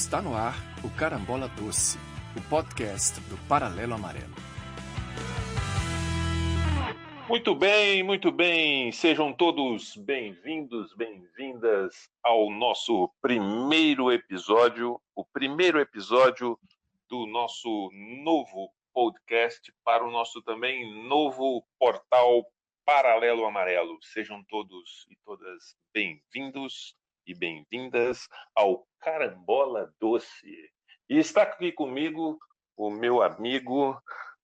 Está no ar o Carambola Doce, o podcast do Paralelo Amarelo. Muito bem. Sejam todos bem-vindos, bem-vindas ao nosso primeiro episódio, o primeiro episódio do nosso novo podcast para o nosso também novo portal Paralelo Amarelo. Sejam todos e todas bem-vindos e bem-vindas ao Carambola Doce. E está aqui comigo o meu amigo,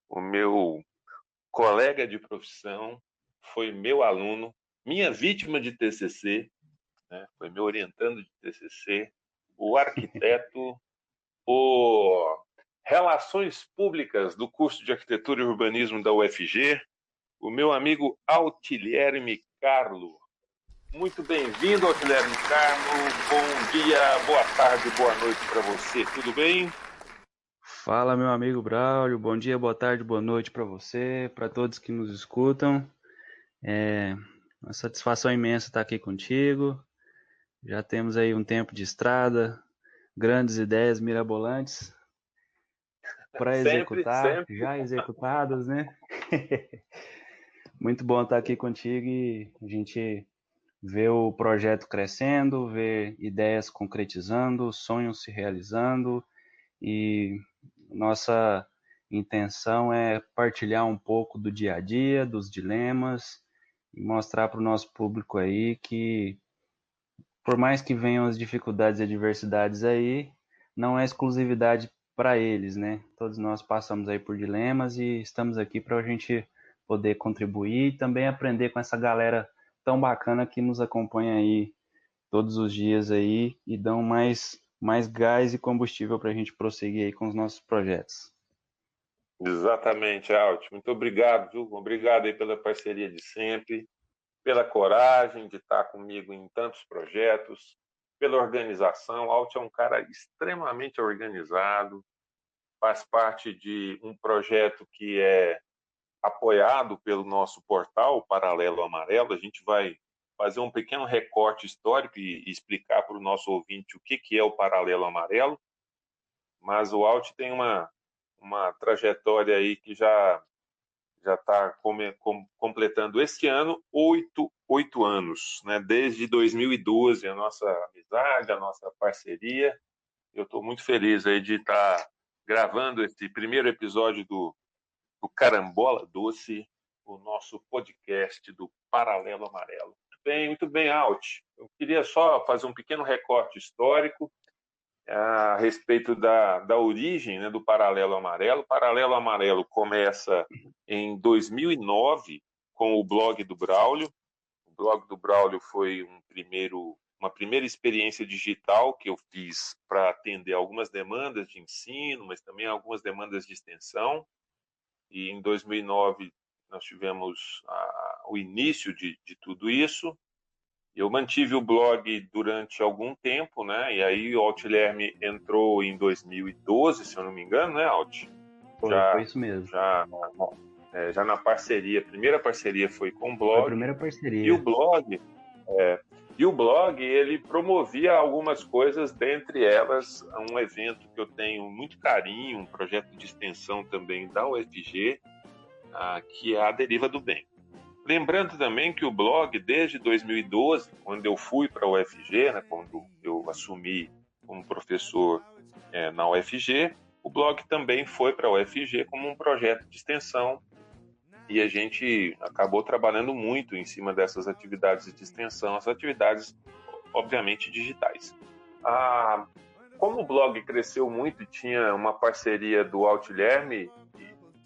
o meu colega de profissão, foi meu aluno, minha vítima de TCC, né? Foi meu orientando de TCC, o arquiteto, o Relações Públicas do curso de Arquitetura e Urbanismo da UFG, o meu amigo Altilierne Carlo. Muito bem-vindo, Altilierne Carlo. Bom dia, boa tarde, boa noite para você. Tudo bem? Fala, meu amigo Braulio. Bom dia, boa tarde, boa noite para você, para todos que nos escutam. Uma satisfação imensa estar aqui contigo. Já temos aí um tempo de estrada, grandes ideias mirabolantes para executar, Sempre. já executadas, né? Muito bom estar aqui contigo e a gente ver o projeto crescendo, ver ideias concretizando, sonhos se realizando. E nossa intenção é partilhar um pouco do dia a dia, dos dilemas e mostrar para o nosso público aí que, por mais que venham as dificuldades e adversidades aí, não é exclusividade para eles, né? Todos nós passamos aí por dilemas e estamos aqui para a gente poder contribuir e também aprender com essa galera tão bacana que nos acompanha aí todos os dias aí e dão mais gás e combustível para a gente prosseguir aí com os nossos projetos. Exatamente, Alt. Muito obrigado, viu? Obrigado aí pela parceria de sempre, pela coragem de estar comigo em tantos projetos, pela organização. Alt é um cara extremamente organizado, faz parte de um projeto que é apoiado pelo nosso portal Paralelo Amarelo. A gente vai fazer um pequeno recorte histórico e explicar para o nosso ouvinte o que é o Paralelo Amarelo, mas o Alt tem uma trajetória aí que já está completando este ano 8 anos, né? Desde 2012, a nossa amizade, a nossa parceria. Eu estou muito feliz aí de estar gravando esse primeiro episódio do Carambola Doce, o nosso podcast do Paralelo Amarelo. Muito bem, Alt. Eu queria só fazer um pequeno recorte histórico a respeito da origem, né, do Paralelo Amarelo. O Paralelo Amarelo começa em 2009 com o blog do Braulio. O blog do Braulio foi uma primeira experiência digital que eu fiz para atender algumas demandas de ensino, mas também algumas demandas de extensão. E em 2009 nós tivemos o início de tudo isso. Eu mantive o blog durante algum tempo, né? E aí o Altilierne entrou em 2012, se eu não me engano, né, Alt? Foi isso mesmo. Já na parceria, a primeira parceria foi com o blog. Foi a primeira parceria. E o blog, ele promovia algumas coisas, dentre elas um evento que eu tenho muito carinho, um projeto de extensão também da UFG, que é a Deriva do Bem. Lembrando também que o blog, desde 2012, quando eu fui para a UFG, né, quando eu assumi como professor na UFG, o blog também foi para a UFG como um projeto de extensão e a gente acabou trabalhando muito em cima dessas atividades de extensão, as atividades, obviamente, digitais. Como o blog cresceu muito e tinha uma parceria do Altilierne,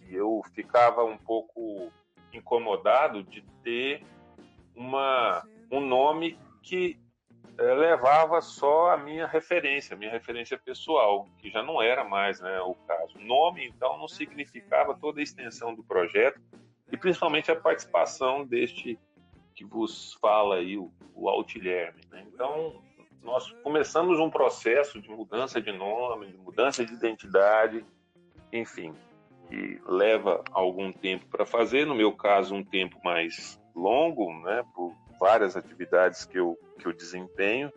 e eu ficava um pouco incomodado de ter um nome que levava só a minha referência pessoal, que já não era mais, né, o caso. O nome, então, não significava toda a extensão do projeto e principalmente a participação deste que vos fala aí, o Altilierne, né? Então, nós começamos um processo de mudança de nome, de mudança de identidade, enfim, que leva algum tempo para fazer, no meu caso um tempo mais longo, né, por várias atividades que eu desempenho,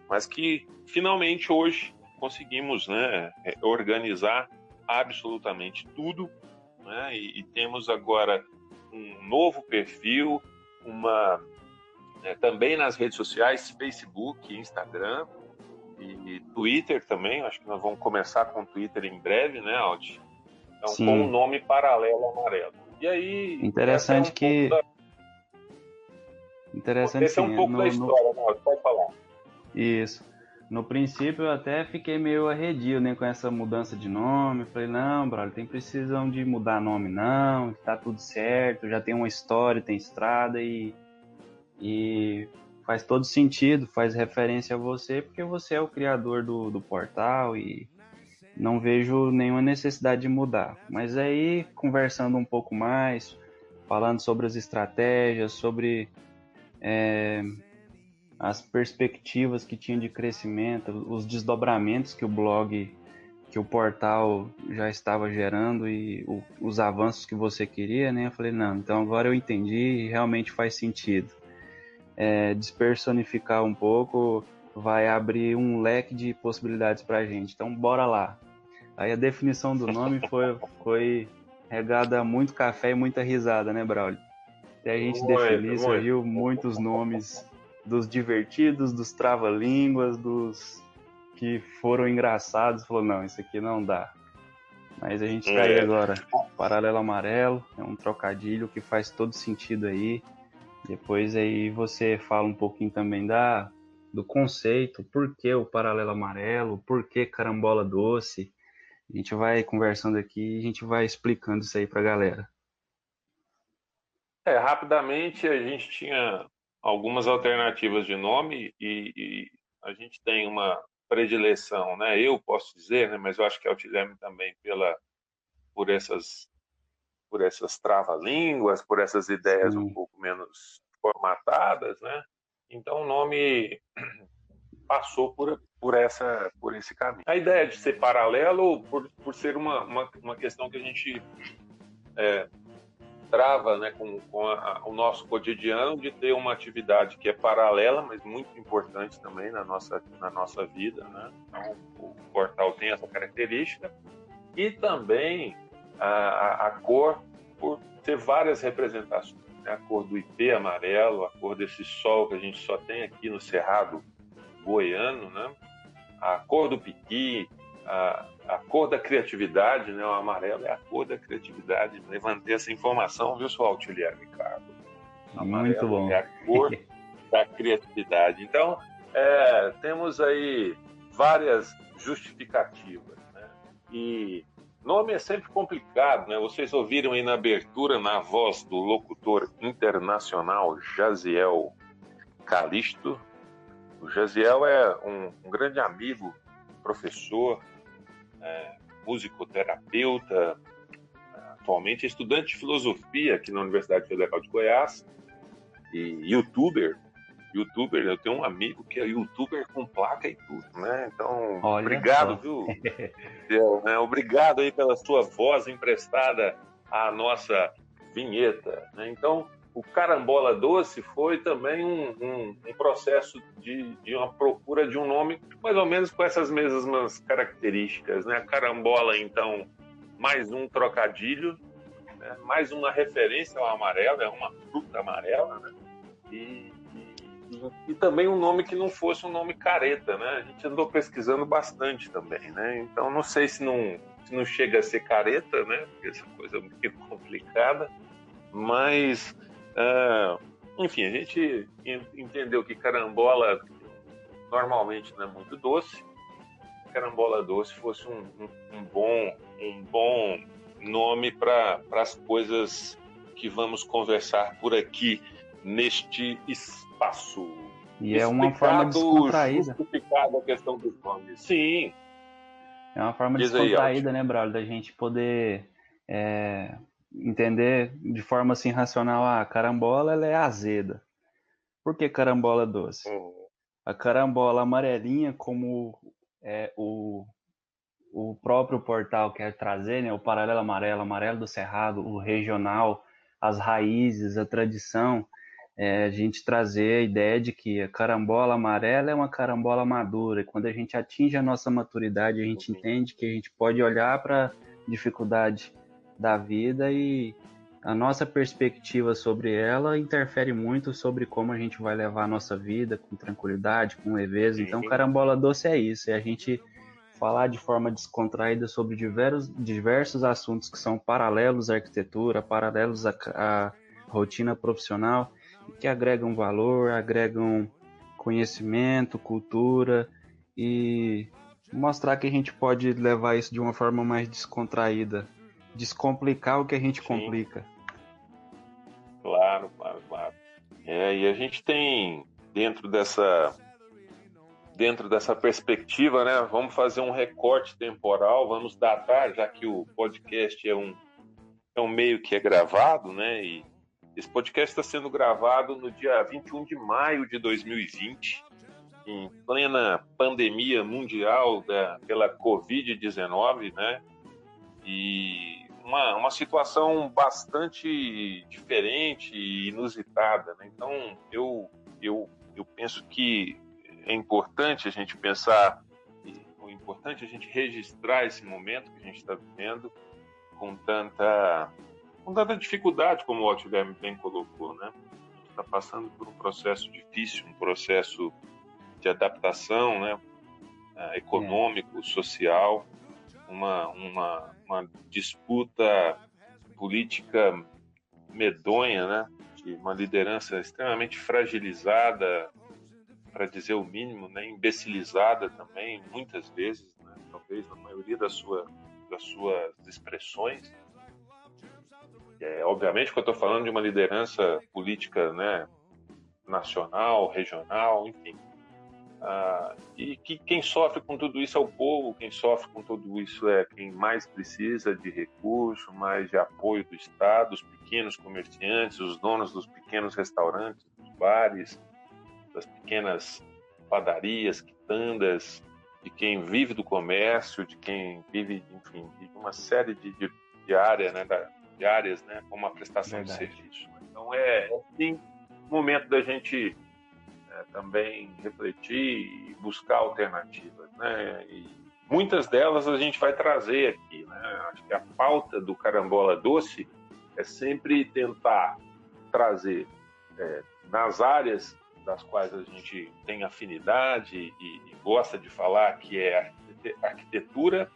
mas que finalmente hoje conseguimos, né, organizar absolutamente tudo, né, e temos agora um novo perfil, também nas redes sociais, Facebook, Instagram e Twitter também. Acho que nós vamos começar com o Twitter em breve, né, Aldi? Então, Sim. com o nome Paralelo Amarelo. E aí, Interessante Interessante, esse é um pouco da história, né? Pode falar. Isso. No princípio eu até fiquei meio arredio, né, com essa mudança de nome. Falei, não, brother, tem precisão de mudar nome não, tá tudo certo, já tem uma história, tem estrada e faz todo sentido, faz referência a você, porque você é o criador do portal e não vejo nenhuma necessidade de mudar. Mas aí, conversando um pouco mais, falando sobre as estratégias, sobre as perspectivas que tinha de crescimento, os desdobramentos que o blog, que o portal já estava gerando e os avanços que você queria, né? Eu falei, não, então agora eu entendi e realmente faz sentido. Despersonificar um pouco vai abrir um leque de possibilidades pra gente, então bora lá. Aí a definição do nome foi regada a muito café e muita risada, né, Braulio? Até a gente definir, surgiu muitos nomes dos divertidos, dos trava-línguas, dos que foram engraçados. Falou, não, isso aqui não dá. Mas a gente tá aí agora. Paralelo Amarelo, é um trocadilho que faz todo sentido aí. Depois aí você fala um pouquinho também do conceito, por que o Paralelo Amarelo, por que Carambola Doce. A gente vai conversando aqui e a gente vai explicando isso aí pra galera. Rapidamente, a gente tinha algumas alternativas de nome e a gente tem uma predileção, né? Eu posso dizer, né? Mas eu acho que é o Guilherme também por essas trava-línguas, por essas ideias um pouco menos formatadas, né? Então o nome passou por esse caminho. A ideia de ser paralelo, por ser uma questão que a gente trava, né, com o nosso cotidiano, de ter uma atividade que é paralela, mas muito importante também na nossa vida, né? Então, o portal tem essa característica e também a cor, por ter várias representações, né? A cor do ipê amarelo, a cor desse sol que a gente só tem aqui no Cerrado goiano, né? A cor do piqui, a cor da criatividade, né? O amarelo é a cor da criatividade. Levantei essa informação, viu, seu Altiliar, Ricardo? Muito bom. É a cor da criatividade. Então, temos aí várias justificativas, né? E nome é sempre complicado, né? Vocês ouviram aí na abertura, na voz do locutor internacional Jaziel Calisto. O Jaziel é um grande amigo, professor, musicoterapeuta, atualmente estudante de filosofia aqui na Universidade Federal de Goiás e youtuber. Eu tenho um amigo que é youtuber com placa e tudo, né? Então, olha obrigado, só. viu? Né? Obrigado aí pela sua voz emprestada à nossa vinheta, né? Então, o Carambola Doce foi também um processo de uma procura de um nome mais ou menos com essas mesmas características, né? Carambola, então, mais um trocadilho, né? Mais uma referência ao amarelo, é uma fruta amarela, né? E também um nome que não fosse um nome careta, né? A gente andou pesquisando bastante também, né? Então, não sei se não chega a ser careta, né? Porque essa coisa é meio complicada, mas enfim, a gente entendeu que carambola normalmente não é muito doce. Carambola doce fosse um bom nome para as coisas que vamos conversar por aqui neste espaço. E é uma forma descontraída. Justificada a questão dos nomes. Sim. É uma forma descontraída, né, Braulio, da gente poder entender de forma assim racional, a carambola ela é azeda. Por que carambola doce? A carambola amarelinha, como o próprio portal quer trazer, né, o paralelo amarelo, amarelo do cerrado, o regional, as raízes, a tradição, a gente trazer a ideia de que a carambola amarela é uma carambola madura. E quando a gente atinge a nossa maturidade, a gente entende que a gente pode olhar para a dificuldade da vida e a nossa perspectiva sobre ela interfere muito sobre como a gente vai levar a nossa vida com tranquilidade, com leveza. Então, carambola doce é isso, é a gente falar de forma descontraída sobre diversos assuntos que são paralelos à arquitetura, paralelos à rotina profissional, que agregam valor, agregam conhecimento, cultura e mostrar que a gente pode levar isso de uma forma mais descontraída, descomplicar o que a gente complica. Claro. E a gente tem dentro dessa perspectiva, né? Vamos fazer um recorte temporal, vamos datar, já que o podcast é um meio que é gravado, né? E esse podcast está sendo gravado no dia 21 de maio de 2020, em plena pandemia mundial pela Covid-19, né? E uma situação bastante diferente e inusitada, né? Então, eu penso que é importante a gente pensar, é importante a gente registrar esse momento que a gente está vivendo com tanta dificuldade, como o Otto bem colocou, né? A gente está passando por um processo difícil, um processo de adaptação, né? Econômico, social, uma disputa política medonha, né? De uma liderança extremamente fragilizada, para dizer o mínimo, né? Imbecilizada também, muitas vezes, né? Talvez na maioria das suas expressões. Obviamente que eu estou falando de uma liderança política, né? Nacional, regional, enfim. E que quem sofre com tudo isso é o povo, quem sofre com tudo isso é quem mais precisa de recurso, mais de apoio do Estado, os pequenos comerciantes, os donos dos pequenos restaurantes, dos bares, das pequenas padarias, quitandas, de quem vive do comércio, de quem vive, enfim, de uma série de áreas, né, de áreas, né, como a prestação de serviço. Então sim, o momento da gente também refletir e buscar alternativas, né? E muitas delas a gente vai trazer aqui, né? Acho que a pauta do Carambola Doce é sempre tentar trazer nas áreas das quais a gente tem afinidade e gosta de falar, que é arquitetura,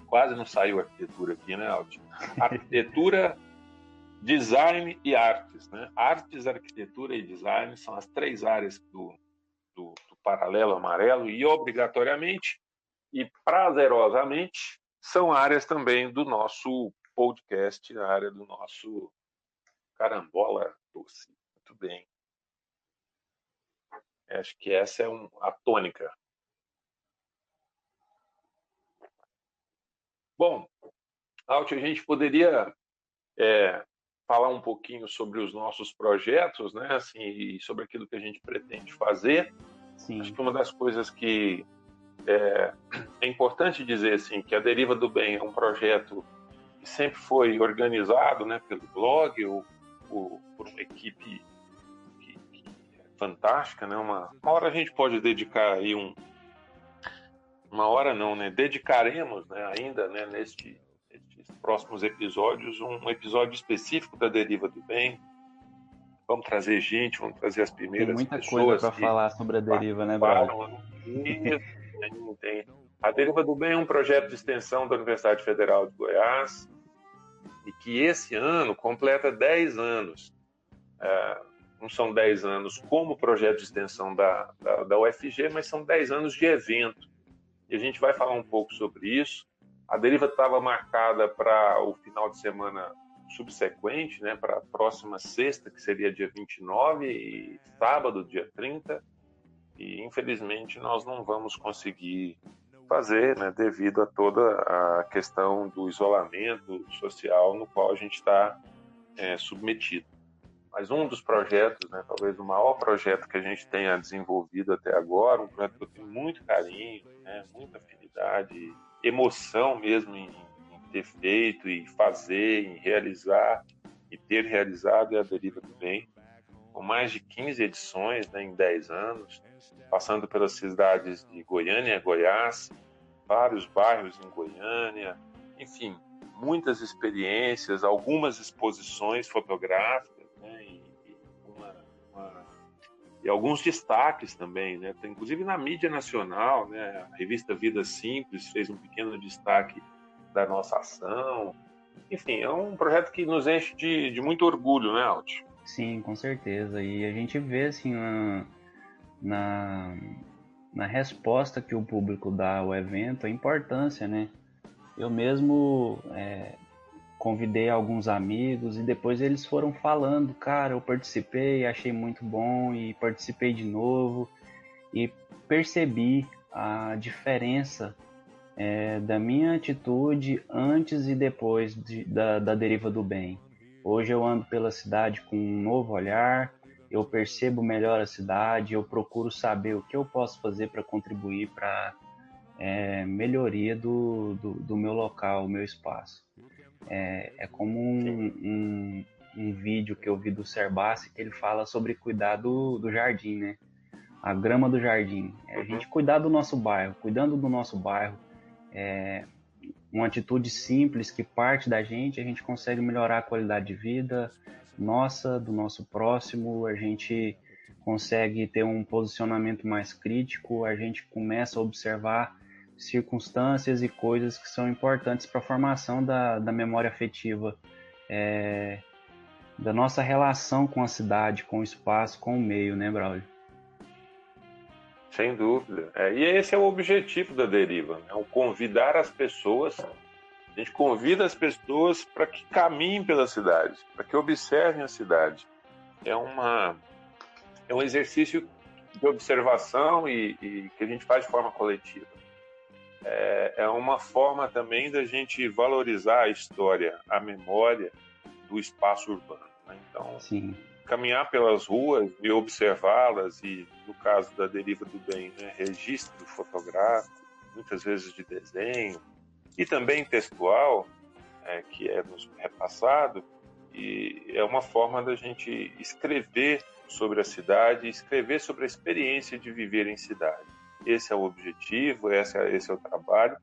quase não saiu arquitetura aqui, né, Alti? Arquitetura, design e artes, né? Artes, arquitetura e design são as três áreas do Paralelo Amarelo e obrigatoriamente e prazerosamente são áreas também do nosso podcast, a área do nosso Carambola Doce. Muito bem. Acho que essa é a tônica. Bom, Alt, a gente poderia falar um pouquinho sobre os nossos projetos, né? Assim, e sobre aquilo que a gente pretende fazer. Sim. Acho que uma das coisas que é importante dizer assim, que a Deriva do Bem é um projeto que sempre foi organizado, né, pelo blog ou por uma equipe que é fantástica, né? Uma hora a gente pode dedicar aí uma hora não, né? Dedicaremos, né, ainda, né, nestes próximos episódios, um episódio específico da Deriva do Bem. Vamos trazer gente, vamos trazer as primeiras pessoas. Tem muita coisa para falar sobre a Deriva, né, Bruno? Tem. A Deriva do Bem é um projeto de extensão da Universidade Federal de Goiás e que esse ano completa 10 anos. Não são 10 anos como projeto de extensão da UFG, mas são 10 anos de evento. E a gente vai falar um pouco sobre isso. A Deriva estava marcada para o final de semana subsequente, né, para a próxima sexta, que seria dia 29, e sábado, dia 30. E, infelizmente, nós não vamos conseguir fazer, né, devido a toda a questão do isolamento social no qual a gente está submetido. Mas um dos projetos, né, talvez o maior projeto que a gente tenha desenvolvido até agora, um projeto que eu tenho muito carinho, né, muita afinidade, emoção mesmo em ter feito e fazer, em realizar e ter realizado, é a Deriva do Bem, com mais de 15 edições, né, em 10 anos, passando pelas cidades de Goiânia, Goiás, vários bairros em Goiânia, enfim, muitas experiências, algumas exposições fotográficas, né, e alguns destaques também, né, inclusive na mídia nacional, né, a revista Vida Simples fez um pequeno destaque da nossa ação. Enfim, é um projeto que nos enche de muito orgulho, né, Alti? Sim, com certeza. E a gente vê assim na, na resposta que o público dá ao evento, a importância, né? Eu mesmo convidei alguns amigos e depois eles foram falando, cara, eu participei, achei muito bom e participei de novo e percebi a diferença da minha atitude antes e depois da deriva do bem. Hoje eu ando pela cidade com um novo olhar, eu percebo melhor a cidade, eu procuro saber o que eu posso fazer para contribuir para melhoria do meu local, o meu espaço. É como um vídeo que eu vi do Serbassi, que ele fala sobre cuidar do jardim, né? A grama do jardim. A gente cuidar do nosso bairro, cuidando do nosso bairro, uma atitude simples que parte da gente, a gente consegue melhorar a qualidade de vida nossa, do nosso próximo, a gente consegue ter um posicionamento mais crítico, a gente começa a observar circunstâncias e coisas que são importantes para a formação da memória afetiva, da nossa relação com a cidade, com o espaço, com o meio, né, Braulio? Sem dúvida. E esse é o objetivo da deriva, né? O convidar as pessoas. A gente convida as pessoas para que caminhem pela cidade, para que observem a cidade. É um exercício de observação e que a gente faz de forma coletiva. É uma forma também da gente valorizar a história, a memória do espaço urbano, né? Então, Sim. Caminhar pelas ruas e observá-las, e no caso da deriva do bem, né, registro fotográfico, muitas vezes de desenho, e também textual, que é nos repassado, e é uma forma da gente escrever sobre a cidade, escrever sobre a experiência de viver em cidade. Esse é o objetivo, esse é o trabalho,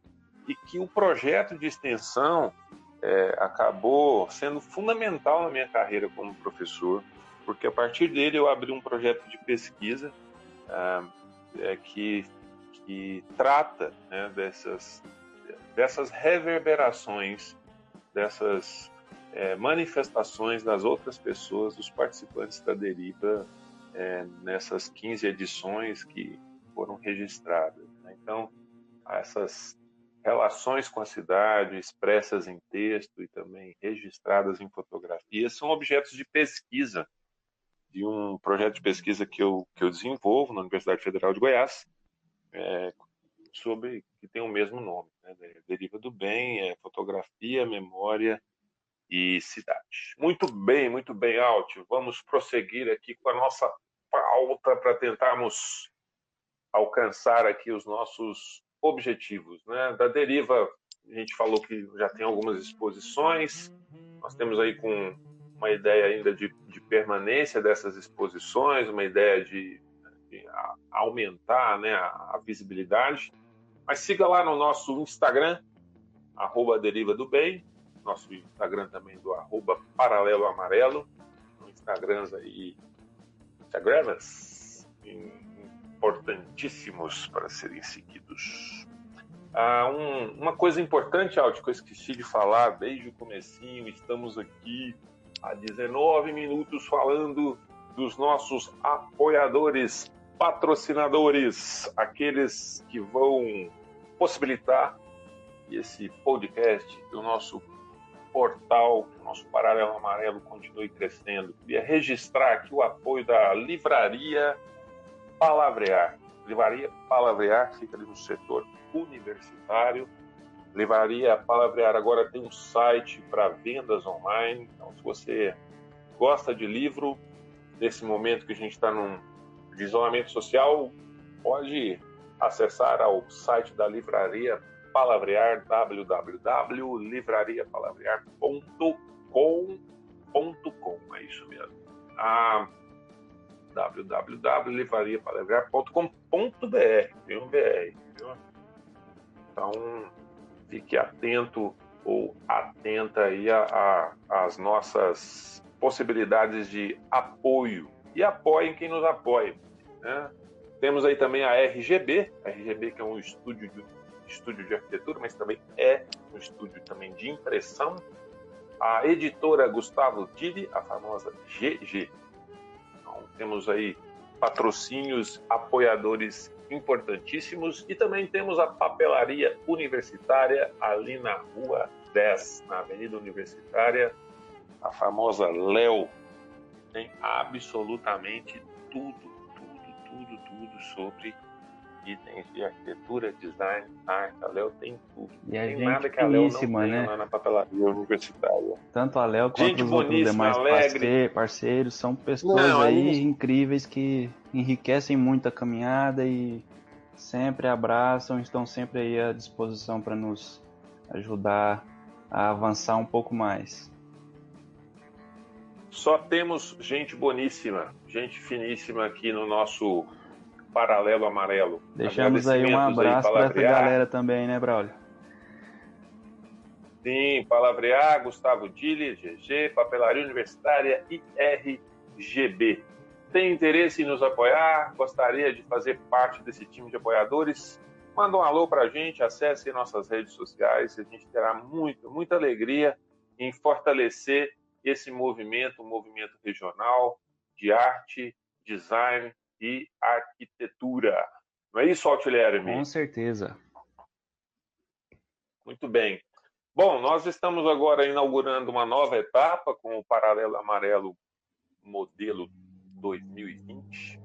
e que o projeto de extensão acabou sendo fundamental na minha carreira como professor, porque a partir dele eu abri um projeto de pesquisa que trata, né, dessas reverberações, dessas manifestações das outras pessoas, dos participantes da deriva, nessas 15 edições que foram registradas, né? Então, essas relações com a cidade, expressas em texto e também registradas em fotografias, são objetos de pesquisa de um projeto de pesquisa que eu desenvolvo na Universidade Federal de Goiás, que tem o mesmo nome, né? Deriva do Bem, fotografia, memória e cidade. Muito bem, Altio. Vamos prosseguir aqui com a nossa pauta para tentarmos alcançar aqui os nossos objetivos, né? Da deriva, a gente falou que já tem algumas exposições, nós temos aí com uma ideia ainda de permanência dessas exposições, uma ideia de aumentar, né, a visibilidade. Mas siga lá no nosso Instagram, @deriva do bem, nosso Instagram também do @paralelo amarelo, Instagrams importantíssimos para serem seguidos. Uma coisa importante, Alti, que eu esqueci de falar desde o comecinho, estamos aqui há 19 minutos falando dos nossos apoiadores, patrocinadores, aqueles que vão possibilitar que esse podcast, que o nosso portal, que o nosso Paralelo Amarelo continue crescendo. Queria registrar aqui o apoio da Livraria Palavrear. Livraria Palavrear fica ali no setor universitário. Livraria Palavrear agora tem um site para vendas online. Então, se você gosta de livro, nesse momento que a gente está de isolamento social, pode acessar ao site da Livraria Palavrear, www.livrariapalavrear.com. É isso mesmo. www.livrariapalavrear.com.br. Tem um BR, viu? Então, fique atento ou atenta aí às nossas possibilidades de apoio. E apoiem quem nos apoia, né? Temos aí também a RGB que é um estúdio de arquitetura, mas também é um estúdio também de impressão. A editora Gustavo Tille, a famosa GG. Então, temos aí patrocínios, apoiadores importantíssimos, e também temos a Papelaria Universitária ali na Rua 10, na Avenida Universitária, a famosa Léo. Tem absolutamente tudo sobre itens de arquitetura, design, arte. A Léo tem tudo. E a tem gente nada que a Léo não finíssima, tenha, né? lá na Papelaria Universitária. Tanto a Léo quanto Gente os outros boníssima, demais alegre. parceiros são pessoas Não, aí aí- incríveis que enriquecem muito a caminhada e sempre abraçam, estão sempre aí à disposição para nos ajudar a avançar um pouco mais. Só temos gente boníssima, gente finíssima aqui no nosso Paralelo Amarelo. Deixamos aí um Agradecimentos abraço para essa Palavrear. galera também, né, Braulio? Sim, Palavrear, Gustavo Tille, GG, Papelaria Universitária e RGB. Tem interesse em nos apoiar? Gostaria de fazer parte desse time de apoiadores? Manda um alô para a gente, acesse nossas redes sociais. A gente terá muita alegria em fortalecer esse movimento, um movimento regional de arte, design e arquitetura. Não é isso, Altilerme? Com certeza. Muito bem. Bom, nós estamos agora inaugurando uma nova etapa com o Paralelo Amarelo modelo 2020,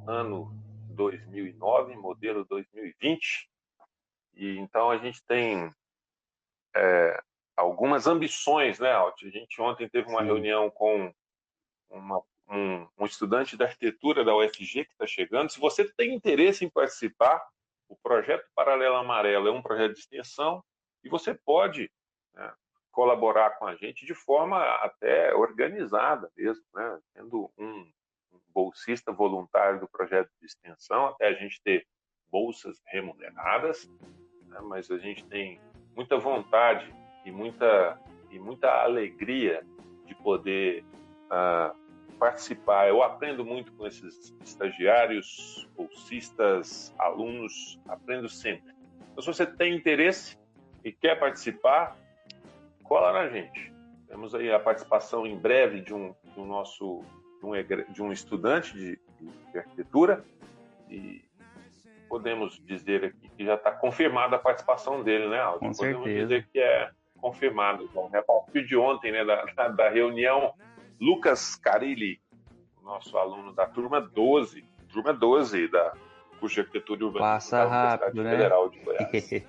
ano 2009, modelo 2020. E então a gente tem algumas ambições, né, Alt? A gente ontem teve uma reunião com um estudante de arquitetura da UFG que está chegando. Se você tem interesse em participar, o projeto Paralelo Amarelo é um projeto de extensão e você pode, né, colaborar com a gente de forma até organizada mesmo, né, sendo um bolsista voluntário do projeto de extensão, até a gente ter bolsas remuneradas, né, mas a gente tem muita vontade e muita alegria de poder participar. Eu aprendo muito com esses estagiários, bolsistas, alunos, aprendo sempre. Então, se você tem interesse e quer participar, cola na gente. Temos aí a participação em breve de um estudante de arquitetura, e podemos dizer aqui que já está confirmada a participação dele, né, Aldo? Com Podemos certeza. dizer que é confirmado. Então, a partir de ontem, né, da reunião, Lucas Carilli, nosso aluno da turma 12 da curso de Arquitetura e Urbanismo Passa da Universidade rápido, né? Federal de Goiás.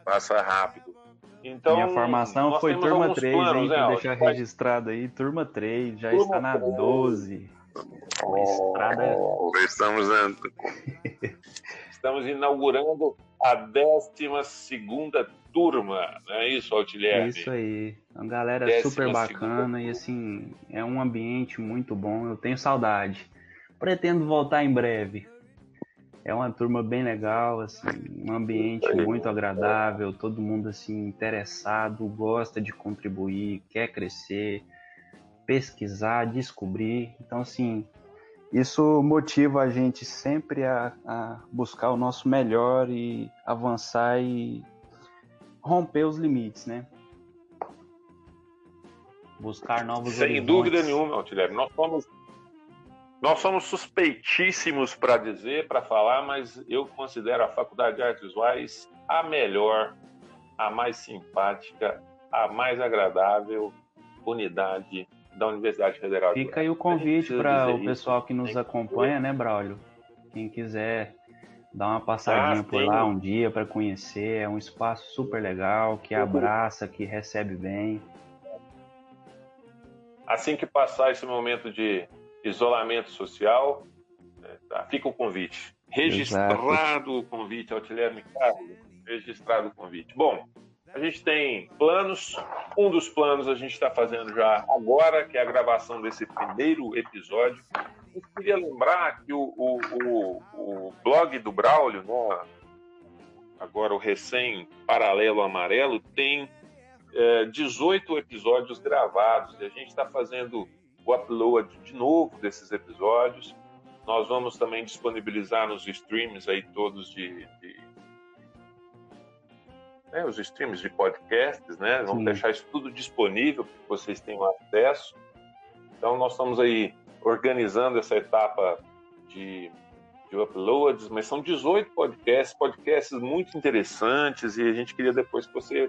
Passa rápido. Então, Minha formação nós foi temos turma alguns 3, planos, hein? né, Pra Aldo? deixar registrado aí, turma 3, já está na 12. Estrada. Estamos inaugurando a 12ª turma, não é isso, Altilherme? Isso aí. Uma galera 12ª super bacana e assim, é um ambiente muito bom. Eu tenho saudade. Pretendo voltar em breve. É uma turma bem legal, assim, um ambiente muito agradável, todo mundo assim interessado, gosta de contribuir, quer crescer, pesquisar, descobrir. Então assim, isso motiva a gente sempre a buscar o nosso melhor e avançar e romper os limites, né? Buscar novos horizontes. Sem dúvida nenhuma, Altilherme. Nós somos suspeitíssimos para dizer, para falar, mas eu considero a Faculdade de Artes Visuais a melhor, a mais simpática, a mais agradável unidade da Universidade Federal de Goiás. Fica aí o convite para o pessoal que nos acompanha, né, Braulio? Quem quiser dar uma passadinha por lá um dia para conhecer, é um espaço super legal, que abraça, que recebe bem. Assim que passar esse momento de isolamento social, fica o convite. Registrado o convite, Altilherme Carlos. Registrado o convite. Bom, a gente tem planos, Um dos planos a gente está fazendo já agora, que é a gravação desse primeiro episódio. Eu queria lembrar que o blog do Braulio, né, agora o recém Paralelo Amarelo, tem 18 episódios gravados. E a gente está fazendo o upload de novo desses episódios. Nós vamos também disponibilizar nos streams aí todos os streams de podcasts, né? Vamos deixar isso tudo disponível para que vocês tenham acesso. Então, nós estamos aí organizando essa etapa de uploads, mas são 18 podcasts muito interessantes, e a gente queria depois que você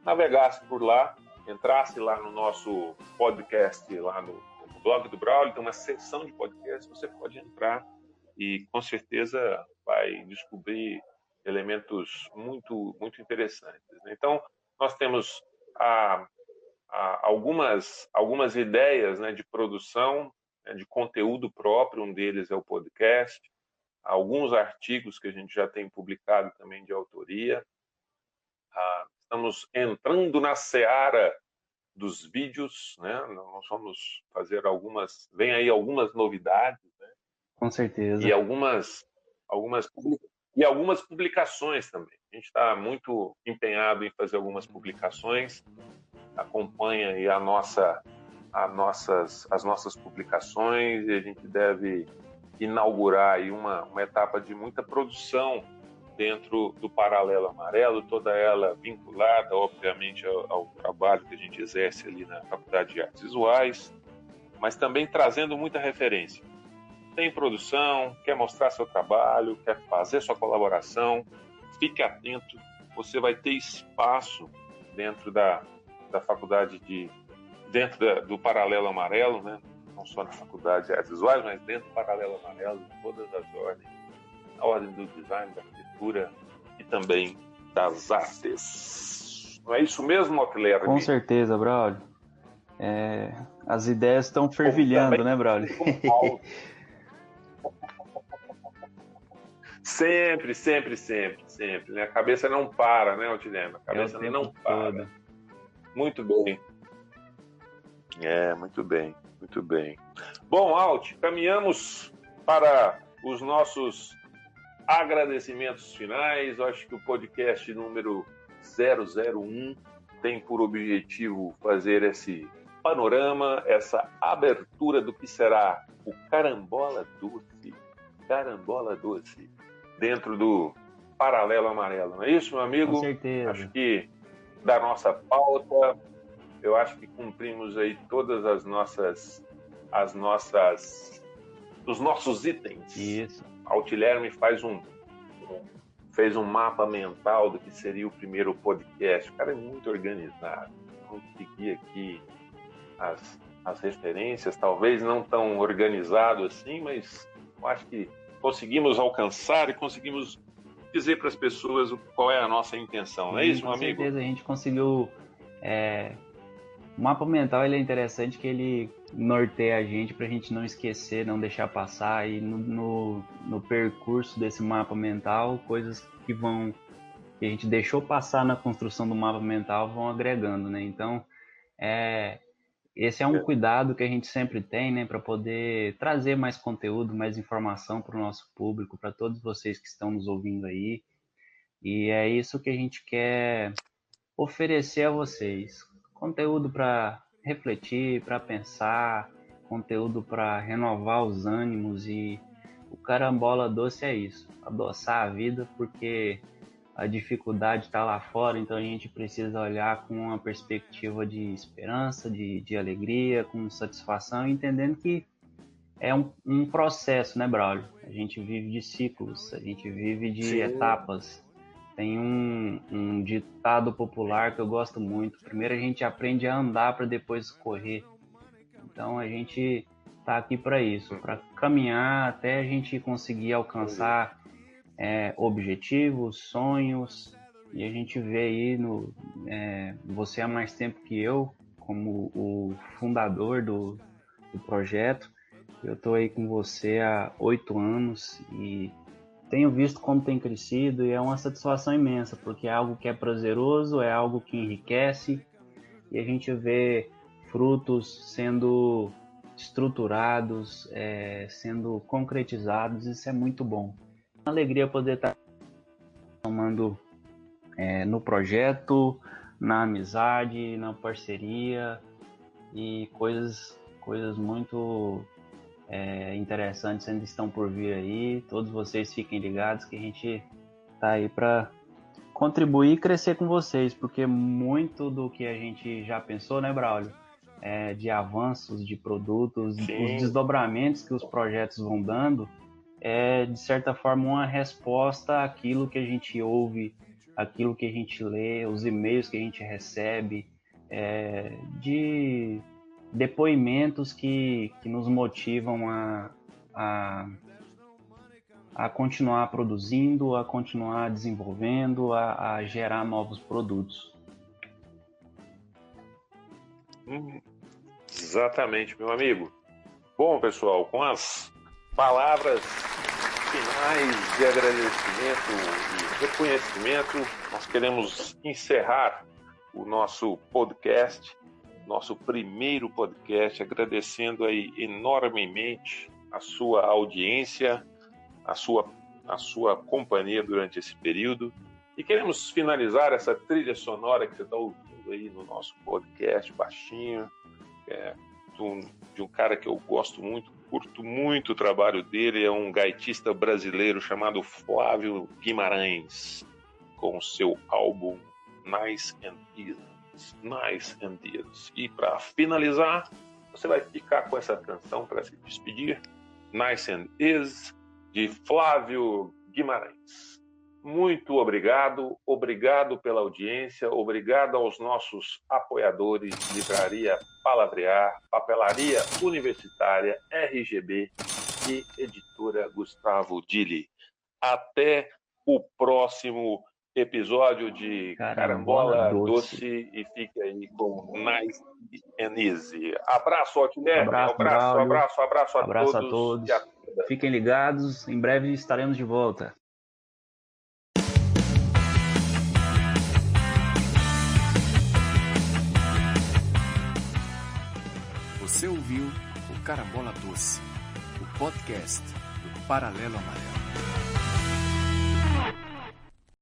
navegasse por lá, entrasse lá no nosso podcast, lá no blog do Braulio, tem uma seção de podcasts, você pode entrar e com certeza vai descobrir elementos muito, muito interessantes. Então, nós temos algumas ideias, né, de produção, né, de conteúdo próprio, um deles é o podcast, alguns artigos que a gente já tem publicado também de autoria. Estamos entrando na seara dos vídeos, né? Nós vamos fazer vem aí algumas novidades, né? Com certeza. E algumas publicações também. A gente está muito empenhado em fazer algumas publicações. Acompanha aí as nossas publicações, e a gente deve inaugurar aí uma etapa de muita produção dentro do Paralelo Amarelo, toda ela vinculada, obviamente, ao trabalho que a gente exerce ali na Faculdade de Artes Visuais, mas também trazendo muita referência. Tem produção, quer mostrar seu trabalho, quer fazer sua colaboração, fique atento, você vai ter espaço dentro da faculdade do Paralelo Amarelo, né? Não só na Faculdade de Artes Visuais, mas dentro do Paralelo Amarelo, de todas as ordens, a ordem do design, da arquitetura e também das artes. Não é isso mesmo, Otler? Com certeza, Braulio. As ideias estão fervilhando, né, Braulio? Sempre. Né? A cabeça não para, né, Otilema? A cabeça não para. Todo. Muito bem. Muito bem. Bom, Alt, caminhamos para os nossos agradecimentos finais. Eu acho que o podcast número 001 tem por objetivo fazer esse panorama, essa abertura do que será o Carambola Doce, dentro do Paralelo Amarelo. Não é isso, meu amigo? Com certeza. Acho que da nossa pauta, eu acho que cumprimos aí todas os nossos itens. Isso. A Altilerme fez um mapa mental do que seria o primeiro podcast. O cara é muito organizado. Vamos seguir aqui as referências, talvez não tão organizado assim, mas eu acho que conseguimos alcançar e conseguimos dizer para as pessoas qual é a nossa intenção. Não é isso, meu amigo? Com certeza, a gente conseguiu... O mapa mental ele é interessante, que ele norteia a gente para a gente não esquecer, não deixar passar, e no percurso desse mapa mental, coisas que a gente deixou passar na construção do mapa mental vão agregando, né? Então, esse é um cuidado que a gente sempre tem, né, para poder trazer mais conteúdo, mais informação para o nosso público, para todos vocês que estão nos ouvindo aí. E é isso que a gente quer oferecer a vocês. Conteúdo para refletir, para pensar, conteúdo para renovar os ânimos, e o Carambola Doce é isso, adoçar a vida, porque a dificuldade está lá fora, então a gente precisa olhar com uma perspectiva de esperança, de alegria, com satisfação, entendendo que é um processo, né, Braulio? A gente vive de ciclos, a gente vive de etapas. Tem um ditado popular que eu gosto muito: primeiro a gente aprende a andar para depois correr. Então a gente está aqui para isso, para caminhar até a gente conseguir alcançar objetivos, sonhos. E a gente vê aí você há mais tempo que eu, como o fundador do projeto. Eu estou aí com você há 8 anos e tenho visto como tem crescido, e é uma satisfação imensa, porque é algo que é prazeroso, é algo que enriquece, e a gente vê frutos sendo estruturados, sendo concretizados. Isso é muito bom. Uma alegria poder estar tomando no projeto, na amizade, na parceria, e coisas muito interessantes ainda estão por vir aí. Todos vocês fiquem ligados que a gente tá aí para contribuir e crescer com vocês, porque muito do que a gente já pensou, né, Braulio? De avanços, de produtos, Sim. Os desdobramentos que os projetos vão dando, de certa forma uma resposta àquilo que a gente ouve, aquilo que a gente lê, os e-mails que a gente recebe, de depoimentos que nos motivam a continuar produzindo, a continuar desenvolvendo, a gerar novos produtos. Exatamente, meu amigo. Bom, pessoal, com as palavras finais de agradecimento e reconhecimento, nós queremos encerrar o nosso podcast, nosso primeiro podcast, agradecendo aí enormemente a sua audiência, a sua companhia durante esse período. E queremos finalizar essa trilha sonora que você está ouvindo aí no nosso podcast baixinho, de um cara que eu gosto muito, curto muito o trabalho dele, é um gaitista brasileiro chamado Flávio Guimarães, com o seu álbum Nice and Easy. E para finalizar, você vai ficar com essa canção para se despedir, Nice and Easy, de Flávio Guimarães. Muito obrigado pela audiência, obrigado aos nossos apoiadores, Livraria Palavrear, Papelaria Universitária, RGB e Editora Gustavo Dili. Até o próximo episódio de Carambola Doce e fique aí com Nice and Easy. Abraço, Guilherme. Abraço a todos. Fiquem ligados, em breve estaremos de volta. Você ouviu o Carambola Doce, o podcast do Paralelo Amarelo.